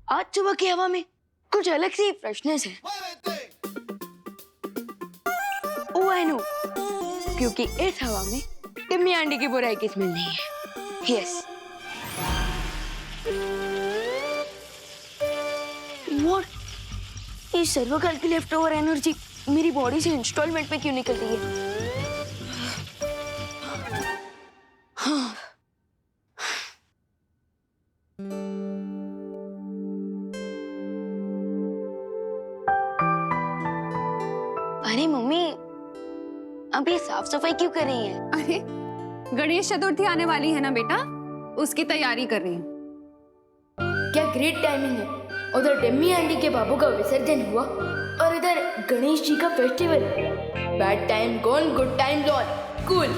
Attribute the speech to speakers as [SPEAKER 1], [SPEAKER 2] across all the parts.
[SPEAKER 1] आज सुबह की हवा में कुछ अलग सी फ्रेशनेस है। ओह आई नो, क्योंकि इस हवा में टिम्मी आंटी की बुराई की स्मेल नहीं है। यस। व्हाट? ये सर्वकाल की लेफ्ट ओवर एनर्जी मेरी बॉडी से इंस्टॉलमेंट में क्यों निकल रही है? हाँ। अरे मम्मी, अब ये साफ सफाई क्यों कर रही हैं?
[SPEAKER 2] अरे गणेश चतुर्थी आने वाली है ना बेटा, उसकी तैयारी कर रही हूँ।
[SPEAKER 1] क्या ग्रेट टाइमिंग है। उधर टिम्मी आंटी के बाबू का विसर्जन हुआ और इधर गणेश जी का festival. Bad time gone, good time lawn. Cool.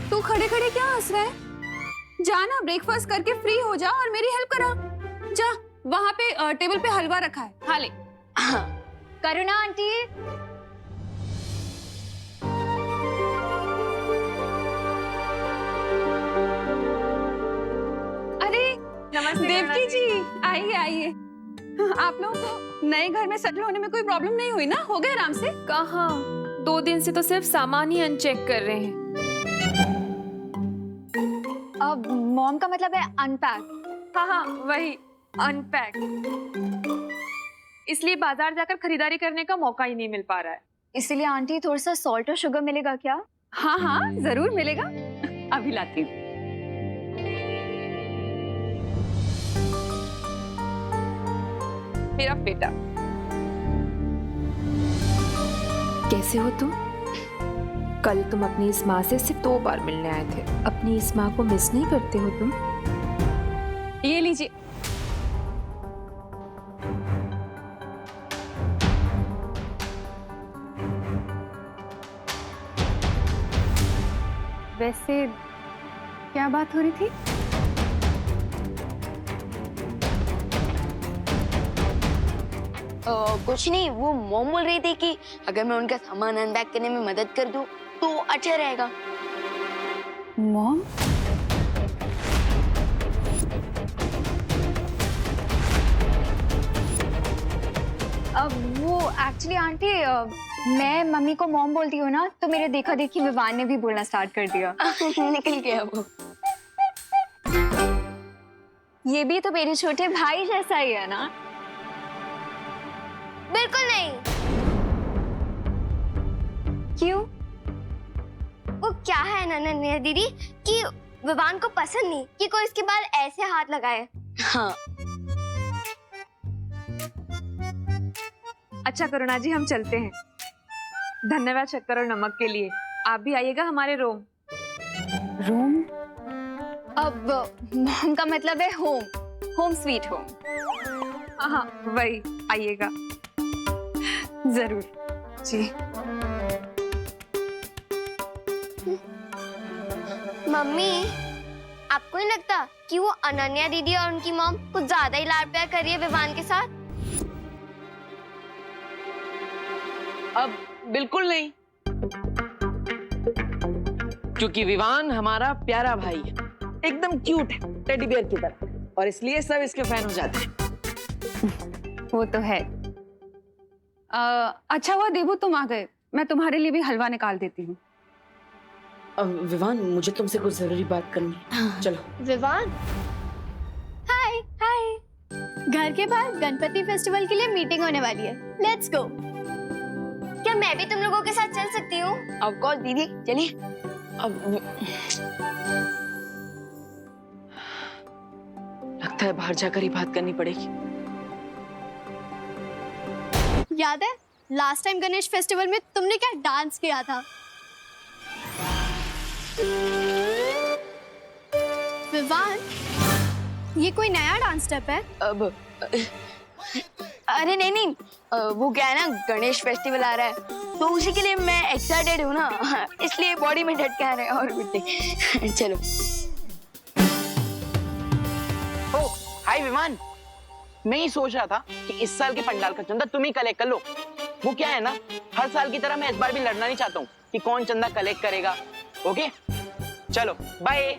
[SPEAKER 2] तू खड़े खड़े क्या हंस रहा है? जा ना, ब्रेकफास्ट करके फ्री हो जा और मेरी हेल्प करा। जा, वहाँ पे टेबल पे हलवा रखा है, खा ले।
[SPEAKER 1] हाँ।
[SPEAKER 2] करुणा आंटी। अरे
[SPEAKER 3] नमस्ते
[SPEAKER 2] देवकी जी, आइए आइए। आप लोगों को नए घर में सेटल होने में कोई प्रॉब्लम नहीं हुई ना? हो गए आराम से?
[SPEAKER 3] कहाँ, 2 दिन से तो सिर्फ सामान ही अनचेक कर रहे हैं।
[SPEAKER 2] अब मॉम का मतलब है अनपैक।
[SPEAKER 3] हाँ, वही अनपैक। इसलिए बाजार जाकर खरीदारी करने का मौका ही नहीं मिल पा रहा है।
[SPEAKER 2] इसीलिए आंटी थोड़ा सा सॉल्ट और शुगर मिलेगा क्या? हाँ हाँ जरूर मिलेगा, अभी लाती हूँ।
[SPEAKER 3] मेरा बेटा, कैसे हो तुम? कल तुम अपनी इस माँ से सिर्फ 2 बार मिलने आए थे। अपनी इस माँ को मिस नहीं करते हो तुम?
[SPEAKER 2] ये लीजिए। वैसे क्या बात हो रही थी?
[SPEAKER 1] कुछ नहीं, वो मॉम बोल रही थी कि अगर मैं उनका सामान अनपैक करने में मदद कर दूं तो अच्छा रहेगा।
[SPEAKER 2] मॉम? अब वो एक्चुअली आंटी, मैं मम्मी को मॉम बोलती हूँ ना, तो मेरे देखा देखी विवान ने भी बोलना स्टार्ट कर दिया।
[SPEAKER 1] निकल गया वो।
[SPEAKER 2] ये भी तो मेरे छोटे भाई जैसा ही है ना?
[SPEAKER 4] बिल्कुल नहीं।
[SPEAKER 2] क्यों?
[SPEAKER 4] वो क्या है ना नन्या दीदी कि विवान को पसंद नहीं कि कोई इसके बाल ऐसे हाथ लगाए।
[SPEAKER 1] हाँ।
[SPEAKER 3] अच्छा करुणा जी, हम चलते हैं। धन्यवाद शक्कर और नमक के लिए। आप भी आइएगा हमारे रूम।
[SPEAKER 2] रूम? अब मॉम का मतलब है होम, होम स्वीट होम।
[SPEAKER 3] हाँ, वही, आइएगा
[SPEAKER 2] जरूर जी।
[SPEAKER 4] मम्मी, आपको नहीं लगता कि वो अनन्या दीदी और उनकी मॉम कुछ ज्यादा ही लाड प्यार कर रही है विवान के साथ?
[SPEAKER 5] अब बिल्कुल नहीं, क्योंकि विवान हमारा प्यारा भाई है, एकदम क्यूट है, टेडी बियर की तरह, और इसलिए सब इसके फैन हो जाते हैं।
[SPEAKER 2] वो तो है। अच्छा हुआ देवू तुम आ गए, मैं तुम्हारे लिए भी हलवा निकाल देती हूँ।
[SPEAKER 5] विवान, मुझे तुमसे कुछ जरूरी बात करनी है। चलो।
[SPEAKER 4] विवान, हाय हाय। घर के बाहर गणपति फेस्टिवल के लिए मीटिंग होने वाली है, लेट्स गो। क्या मैं भी तुम लोगों के साथ चल सकती हूँ?
[SPEAKER 1] ऑफ कोर्स दीदी, चलिए।
[SPEAKER 5] अब लगता है बाहर जाकर ही बात करनी पड़ेगी।
[SPEAKER 4] याद है लास्ट टाइम गणेश फेस्टिवल में तुमने क्या डांस किया था? विवान, ये कोई नया डांस स्टेप है?
[SPEAKER 1] अब अरे नहीं नहीं, वो क्या है ना, गणेश फेस्टिवल आ रहा है तो उसी के लिए मैं एक्साइटेड हूँ ना, इसलिए बॉडी में झटके आ रहे हैं और कुछ नहीं। चलो।
[SPEAKER 5] ओ, हाय विमान, मैं ही सोच रहा था कि इस साल के पंडाल का चंदा तुम ही कलेक्ट कर लो। वो क्या है ना, हर साल की तरह मैं इस बार भी लड़ना नहीं चाहता हूँ कि कौन चंदा कलेक्ट करेगा। ओके, चलो बाय।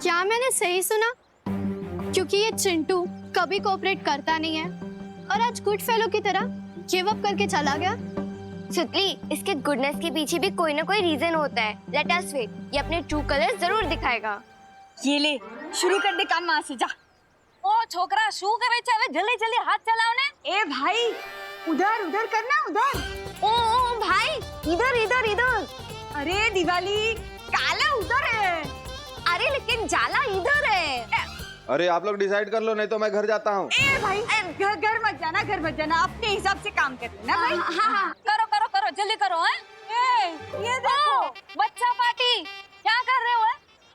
[SPEAKER 4] क्या मैंने सही सुना? क्योंकि ये चिंटू कभी कोऑपरेट करता नहीं है और आज गुड फेलो की तरह गिव अप करके चला गया।
[SPEAKER 6] सुतली, इसके गुडनेस के पीछे भी कोई ना कोई रीजन होता है। लेट अस वेट, ये अपने ट्रू कलर जरूर दिखाएगा।
[SPEAKER 2] ये ले, शुरू कर दे काम वहां से, जा। ओ छोकरा, शू करे છે હવે? જલ્દી જલ્દી હાથ ચલાવ ને। ए भाई, उधर उधर करना, उधर।
[SPEAKER 6] ओ भाई, इधर इधर इधर।
[SPEAKER 2] अरे दिवाली, काला उधर है।
[SPEAKER 6] अरे लेकिन जाला इधर है।
[SPEAKER 7] अरे आप लोग डिसाइड कर लो, नहीं तो मैं घर जाता हूँ।
[SPEAKER 2] ए भाई, घर मत जाना, घर मत जाना, अपने हिसाब से काम कर लेना भाई। हाँ, करो करो करो, जल्दी करो। हैं? ये देखो, बच्चा पार्टी, क्या कर रहे हो?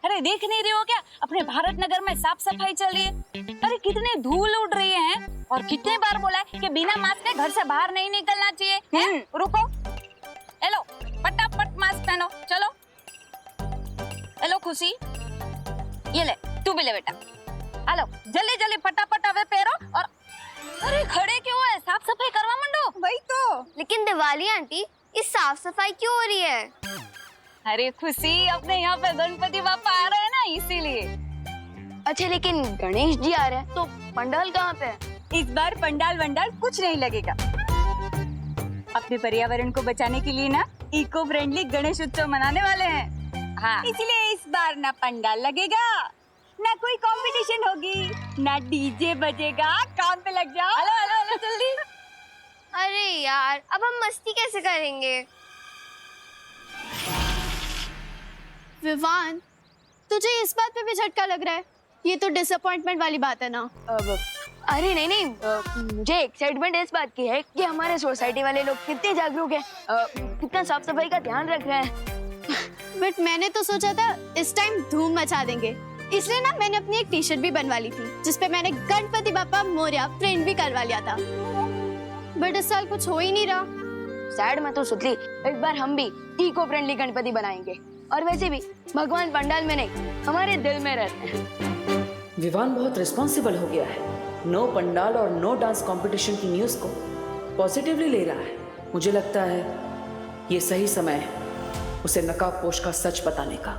[SPEAKER 2] अरे देख नहीं रहे हो क्या, अपने भारत नगर में साफ सफाई चल रही है। अरे कितनी धूल उड़ रही है और कितने बार बोला है कि बिना मास्क के घर से बाहर नहीं निकलना चाहिए। रुको, हेलो, फटाफट मास्क पहनो, चलो। हेलो खुशी, ये ले, तू भी ले बेटा। हेलो, जल्दी जल्दी फटाफट अवे पैरो और अरे खड़े क्यों है, साफ सफाई करवा मंडो। वही तो।
[SPEAKER 6] लेकिन दिवाली आंटी, ये साफ सफाई क्यों हो रही है?
[SPEAKER 2] अरे खुशी, अपने यहाँ पे गणपति बापा आ रहे हैं ना, इसीलिए।
[SPEAKER 6] अच्छा लेकिन गणेश जी आ रहे हैं, तो पंडाल कहाँ पे है?
[SPEAKER 2] इस बार पंडाल वंडाल कुछ नहीं लगेगा। अपने पर्यावरण को बचाने के लिए ना इको फ्रेंडली गणेश उत्सव मनाने वाले हैं। हाँ, इसलिए इस बार ना पंडाल लगेगा, ना कोई कंपटीशन होगी, ना डीजे बजेगा। काम पे लग जाओ। हेलो हेलो हेलो, जल्दी।
[SPEAKER 6] अरे यार, अब हम मस्ती कैसे करेंगे?
[SPEAKER 4] विवान, तुझे इस बात पे भी झटका लग रहा है? ये तो डिसअपॉइंटमेंट वाली बात है ना।
[SPEAKER 6] अरे नहीं नहीं, मुझे एक्साइटमेंट इस बात की है कि हमारे सोसाइटी वाले लोग कितने जागरूक हैं, कितना साफ सफाई का ध्यान रख रहे हैं।
[SPEAKER 4] बट मैंने तो सोचा था इस टाइम धूम मचा देंगे, इसलिए ना मैंने अपनी एक टी शर्ट भी बनवा ली थी जिसपे मैंने गणपति बापा मोरया प्रिंट भी करवा लिया था। बट इस साल कुछ हो ही नहीं रहा।
[SPEAKER 6] सैड मत हो सुतली, इस बार हम भी इको फ्रेंडली गणपति बनाएंगे। और वैसे भी भगवान पंडाल में नहीं, हमारे दिल में रहते हैं।
[SPEAKER 8] विवान बहुत रिस्पॉन्सिबल हो गया है। नो पंडाल और नो डांस कंपटीशन की न्यूज़ को पॉजिटिवली ले रहा है। मुझे लगता है ये सही समय है उसे नकाबपोश का सच बताने का।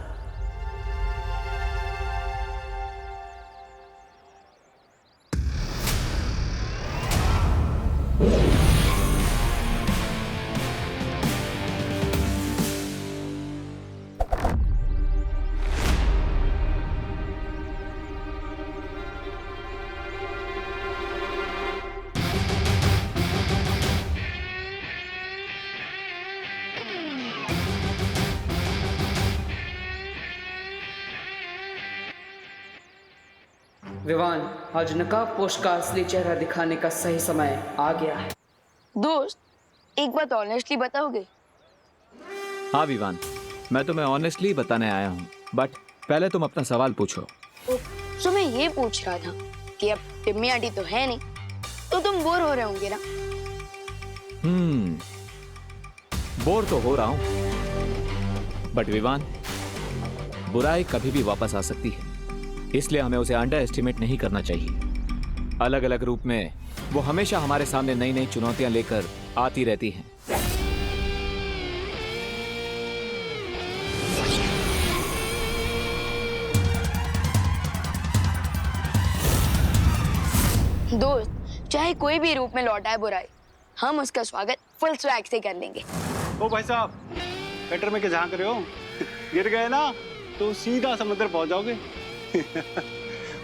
[SPEAKER 8] विवान, आज नकाबपोश का असली चेहरा दिखाने का सही समय आ गया है।
[SPEAKER 6] दोस्त, एक बात ऑनेस्टली बताओगे?
[SPEAKER 9] हाँ विवान, मैं तुम्हें ऑनेस्टली बताने आया हूँ, बट पहले तुम अपना सवाल पूछो।
[SPEAKER 6] तो मैं ये पूछ रहा था कि अब टिम्मी आंटी तो है नहीं, तो तुम बोर हो रहे होंगे ना?
[SPEAKER 9] बोर तो हो रहा हूँ, बट विवान, बुराई कभी भी वापस आ सकती है, इसलिए हमें उसे अंडर एस्टिमेट नहीं करना चाहिए। अलग अलग रूप में वो हमेशा हमारे सामने नई नई चुनौतियां लेकर आती रहती हैं।
[SPEAKER 6] दोस्त, चाहे कोई भी रूप में लौटाए बुराई, हम उसका स्वागत फुल स्वैग से कर लेंगे।
[SPEAKER 10] ओ भाई साहब, कटर में क्या झांक रहे हो? गिर गए ना तो सीधा समुद्र पहुंच जाओगे।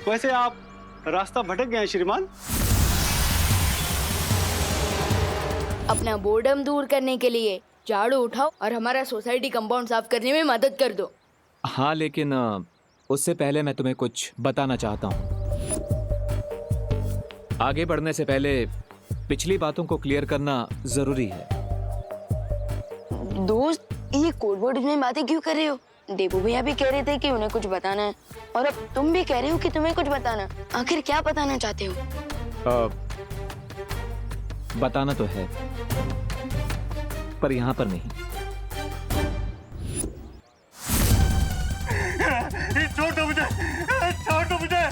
[SPEAKER 10] वैसे आप रास्ता भटक गए हैं श्रीमान।
[SPEAKER 1] अपना बोर्डम दूर करने के लिए झाड़ू उठाओ और हमारा सोसाइटी कंपाउंड साफ करने में मदद कर दो।
[SPEAKER 9] हाँ, लेकिन उससे पहले मैं तुम्हें कुछ बताना चाहता हूँ। आगे बढ़ने से पहले पिछली बातों को क्लियर करना जरूरी है।
[SPEAKER 6] दोस्त, ये कोड वर्ड में बातें क्यों कर रहे हो? देबू भैया भी कह रहे थे कि उन्हें कुछ बताना है, और अब तुम भी कह रहे हो कि तुम्हें कुछ बताना। आखिर क्या बताना चाहते हो?
[SPEAKER 9] बताना तो है, पर यहाँ पर नहीं।
[SPEAKER 10] छोड़ दो मुझे, छोड़ दो मुझे।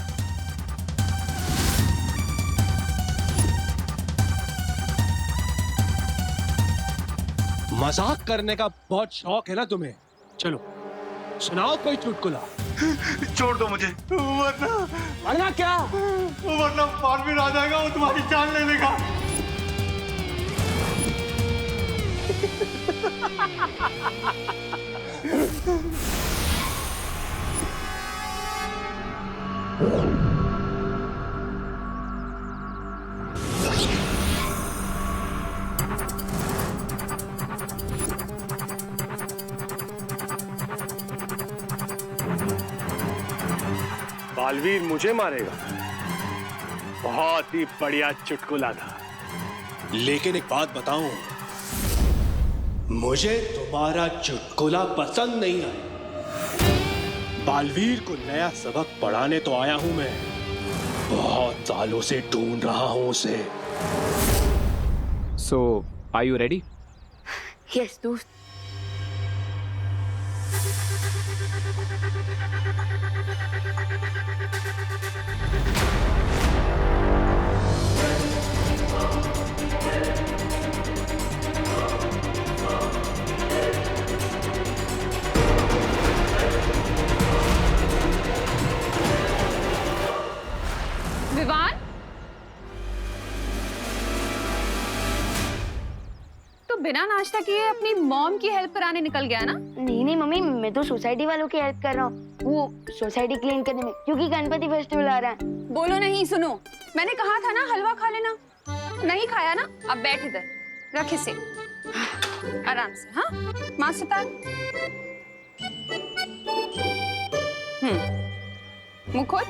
[SPEAKER 11] मजाक करने का बहुत शौक है ना तुम्हें? चलो सुनाओ कोई चुटकुला।
[SPEAKER 10] छोड़ दो मुझे, वरना
[SPEAKER 5] क्या?
[SPEAKER 10] वरना बालवीर आ जाएगा, वो तुम्हारी जान ले लेगा। बालवीर मुझे मारेगा? बहुत ही बढ़िया चुटकुला था।
[SPEAKER 11] लेकिन एक बात बताऊं, मुझे तुम्हारा चुटकुला पसंद नहीं आया। बालवीर को नया सबक पढ़ाने तो आया हूं मैं, बहुत सालों से ढूंढ रहा हूं उसे।
[SPEAKER 9] सो आर यू रेडी?
[SPEAKER 6] यस दोस्त।
[SPEAKER 2] विवान, तो बिना नाश्ता किए अपनी मॉम की हेल्प कराने निकल गया ना?
[SPEAKER 6] नहीं मम्मी, मैं तो सोसाइटी वालों की हेल्प कर रहा हूँ, वो सोसाइटी क्लीन करने में, क्योंकि गणपति फेस्टिवल आ रहा है।
[SPEAKER 2] बोलो नहीं, सुनो, मैंने कहा था ना हलवा खा लेना। नहीं खाया ना? अब बैठ इधर, रख इसे आराम से। हाँ, माँ सुतार। मुँह खोल।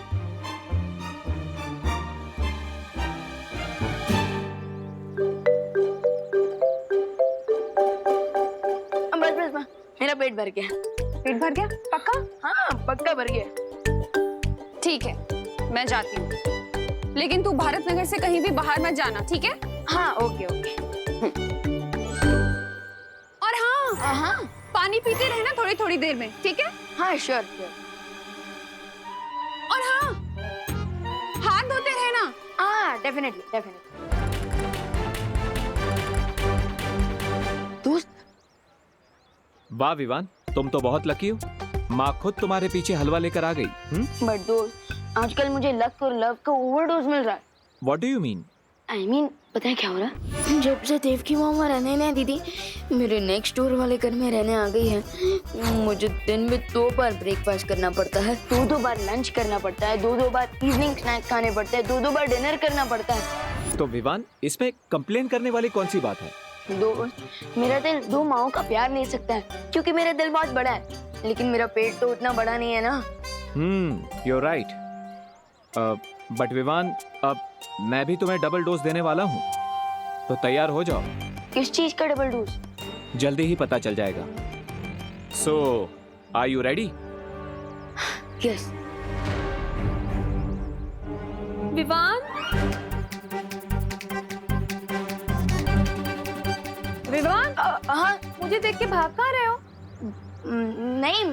[SPEAKER 6] बस मेरा पेट भर गया।
[SPEAKER 2] पेट भर गया? पक्का?
[SPEAKER 6] हाँ पक्का भर गया।
[SPEAKER 2] ठीक है, मैं जाती हूँ, लेकिन तू भारत नगर से कहीं भी बाहर मत जाना, ठीक है?
[SPEAKER 6] हाँ ओके ओके।
[SPEAKER 2] और हाँ, पानी पीते रहना थोड़ी थोड़ी देर में, ठीक है?
[SPEAKER 6] हाँ श्योर श्योर।
[SPEAKER 2] और हाँ, हाथ धोते रहना।
[SPEAKER 6] हाँ डेफिनेटली डेफिनेटली। दोस्त,
[SPEAKER 9] वाह विवान, तुम तो बहुत लकी हो। माँ खुद तुम्हारे पीछे हलवा लेकर आ गई।
[SPEAKER 6] बट दोस्त, आजकल मुझे लक और लव का ओवरडोज मिल रहा है।
[SPEAKER 9] What do you mean?
[SPEAKER 6] I mean, पता है क्या हो रहा है? जब से देव की मामा रहने नहीं दीदी मेरे नेक्स्ट डोर वाले घर में रहने आ गई है, मुझे दिन में 2 बार ब्रेकफास्ट करना पड़ता है, 2 बार लंच करना पड़ता है, 2 बार इवनिंग स्नैक खाने पड़ते हैं, 2 बार डिनर करना पड़ता है।
[SPEAKER 9] तो विवान, इसमें कंप्लेन करने वाली कौन सी बात है?
[SPEAKER 6] दोस्त, मेरा दिल 2 माओं का प्यार ले सकता है, क्योंकि मेरा दिल बहुत बड़ा है, लेकिन मेरा पेट तो उतना बड़ा नहीं है ना।
[SPEAKER 9] you're right. बट विवान, अब मैं भी तुम्हें डबल डोज देने वाला हूँ, तो तैयार हो जाओ।
[SPEAKER 6] किस चीज का डबल डोज?
[SPEAKER 9] जल्दी ही पता चल जाएगा। So, are you ready?
[SPEAKER 6] Yes.
[SPEAKER 3] Vivaan,
[SPEAKER 2] Vivaan,
[SPEAKER 6] हाँ
[SPEAKER 3] मुझे देख के भाग कहाँ रहे हो?
[SPEAKER 6] नहीं,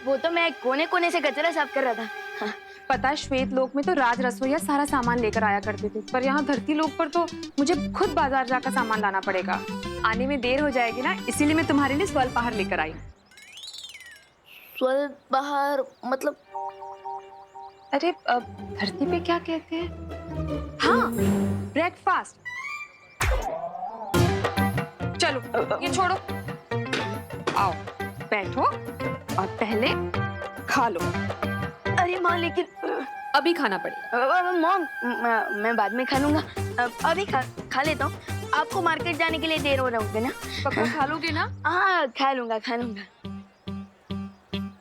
[SPEAKER 6] वो तो मैं कोने कोने से कचरा साफ कर रहा था। हाँ।
[SPEAKER 2] पता है, श्वेत लोक में तो राज रसोईया सारा सामान लेकर आया करते थे, पर यहाँ धरती लोक पर तो मुझे खुद बाजार जाकर सामान लाना पड़ेगा। आने में देर हो जाएगी ना, इसीलिए मैं तुम्हारे लिए स्वल्पाहार लेकर आई।
[SPEAKER 6] स्वल्पाहार मतलब?
[SPEAKER 2] अरे धरती पे क्या कहते हैं? हाँ, ब्रेकफास्ट। चलो ये छोड़ो, आओ बैठो और पहले खा लो।
[SPEAKER 6] अरे माँ, लेकिन
[SPEAKER 2] अभी खाना पड़ेगा।
[SPEAKER 6] मॉम, मैं बाद में खा लूंगा, अभी खा लेता हूँ। आपको मार्केट जाने के लिए देर हो रहा होगा ना?
[SPEAKER 2] पक्का खा लोगे ना?
[SPEAKER 6] हाँ खा लूंगा खा लूंगा।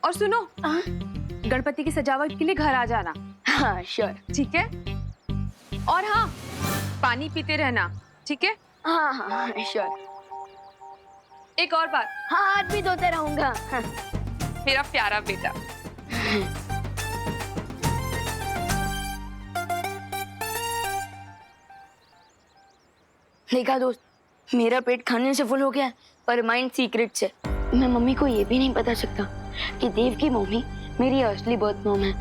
[SPEAKER 2] और सुनो, गणपति की सजावट के लिए घर आ जाना।
[SPEAKER 6] हाँ श्योर।
[SPEAKER 2] ठीक है? और हाँ, पानी पीते रहना, ठीक है?
[SPEAKER 6] हाँ हाँ श्योर।
[SPEAKER 2] एक और बात,
[SPEAKER 6] हाँ हाथ भी धोते रहूंगा। हाँ।
[SPEAKER 2] मेरा प्यारा बेटा।
[SPEAKER 6] देखा दोस्त, मेरा पेट खाने से फुल हो गया, पर माइंड सीक्रेट से। मैं मम्मी को ये भी नहीं बता सकता कि देव की मम्मी मेरी असली बर्थ मॉम है,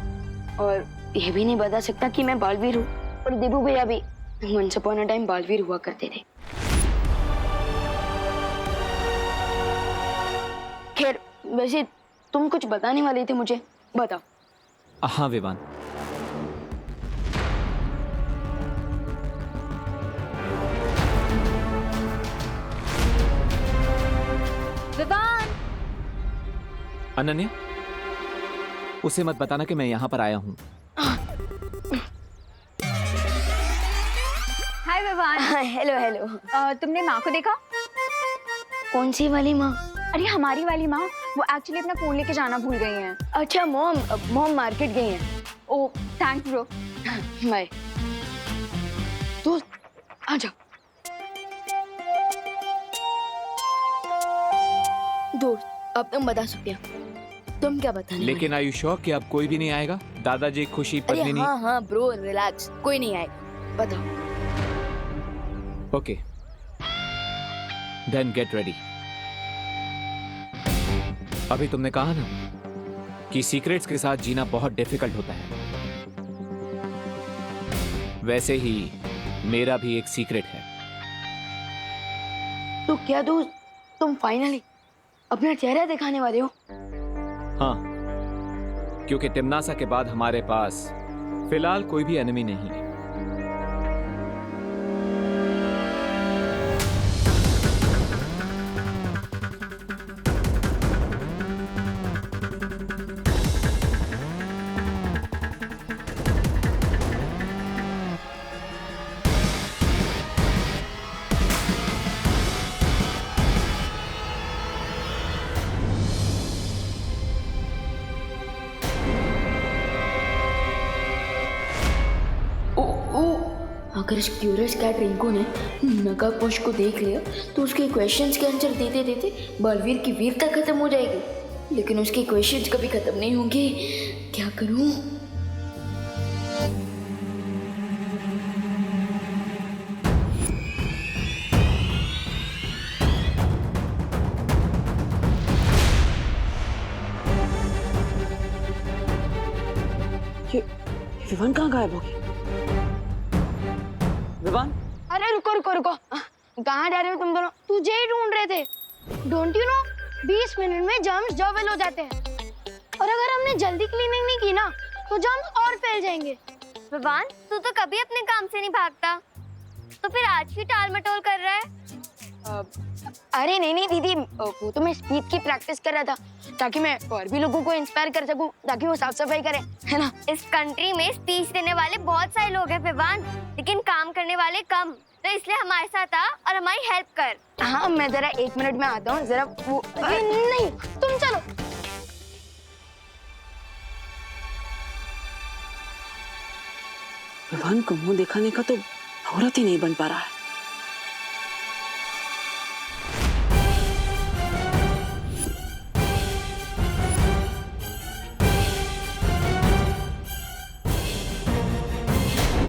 [SPEAKER 6] और ये भी नहीं बता सकता कि मैं बालवीर हूँ, और देवू भैया भी once upon a time Baalveer हुआ करते थे। खैर, वैसे तुम कुछ बताने वाले थे मुझे, बताओ।
[SPEAKER 9] हाँ विवान।
[SPEAKER 2] विवान,
[SPEAKER 9] अनन्या, उसे मत बताना कि मैं यहाँ पर आया हूँ।
[SPEAKER 2] हाय विवान।
[SPEAKER 6] Hello hello.
[SPEAKER 2] तुमने माँ को देखा?
[SPEAKER 6] कौन सी वाली माँ?
[SPEAKER 2] अरे हमारी वाली माँ, वो एक्चुअली अपना फोन लेके जाना भूल गई हैं।
[SPEAKER 6] अच्छा मॉम मार्केट गई हैं।
[SPEAKER 2] ओ थैंक्स ब्रो।
[SPEAKER 6] बाय। दोस्त आ जाओ। दोस्त अब तुम बता सकते हो, तुम क्या बताने
[SPEAKER 9] लेकिन आर यू श्योर कि अब कोई भी नहीं आएगा? दादाजी, खुशी,
[SPEAKER 6] वाले?
[SPEAKER 9] पत्नी?
[SPEAKER 6] अरे हाँ ब्रो, रिलैक्स, कोई नहीं आएगा, बताओ।
[SPEAKER 9] Okay, then get ready. अभी तुमने कहा ना कि सीक्रेट्स के साथ जीना बहुत डिफिकल्ट होता है, वैसे ही मेरा भी एक सीक्रेट है।
[SPEAKER 6] तो क्या दोस्त, तुम फाइनली अपना चेहरा दिखाने वाले हो?
[SPEAKER 9] हाँ, क्योंकि टिमनासा के बाद हमारे पास फिलहाल कोई भी एनिमी नहीं है।
[SPEAKER 6] अगर इस क्यूरियस कैट रिंकू ने नकाबपोश को देख लिया तो उसके क्वेश्चंस के आंसर देते देते बलवीर की वीरता खत्म हो जाएगी, लेकिन उसके क्वेश्चंस कभी खत्म नहीं होंगे। क्या करूं?
[SPEAKER 8] ये विवान कहाँ गायब हो गई? विवान,
[SPEAKER 6] अरे रुको रुको रुको, कहाँ जा रहे हो तुम दोनों?
[SPEAKER 4] तुझे ही ढूंढ रहे थे। डोंट यू नो 20 मिनट में जर्म्स जॉबल हो जाते हैं, और अगर हमने जल्दी क्लीनिंग नहीं की ना तो जर्म्स और फैल जाएंगे।
[SPEAKER 12] विवान, तू तो कभी अपने काम से नहीं भागता, तो फिर आज भी टाल मटोल कर रहा है?
[SPEAKER 6] अरे नहीं दीदी, वो तो मैं स्पीच की प्रैक्टिस कर रहा था ताकि मैं और भी लोगों को इंस्पायर कर सकूं, ताकि वो साफ सफाई करें, है ना?
[SPEAKER 12] इस कंट्री में स्पीच देने वाले बहुत सारे लोग हैं विवान, लेकिन काम करने वाले कम, तो इसलिए हमारे साथ आ और हमारी हेल्प कर।
[SPEAKER 6] हाँ, मैं जरा 1 मिनट में आता हूँ, जरा वो
[SPEAKER 4] नहीं, तुम चलो।
[SPEAKER 8] विवान को मुंह दिखाने का तो मुहूर्त ही नहीं बन पा रहा है।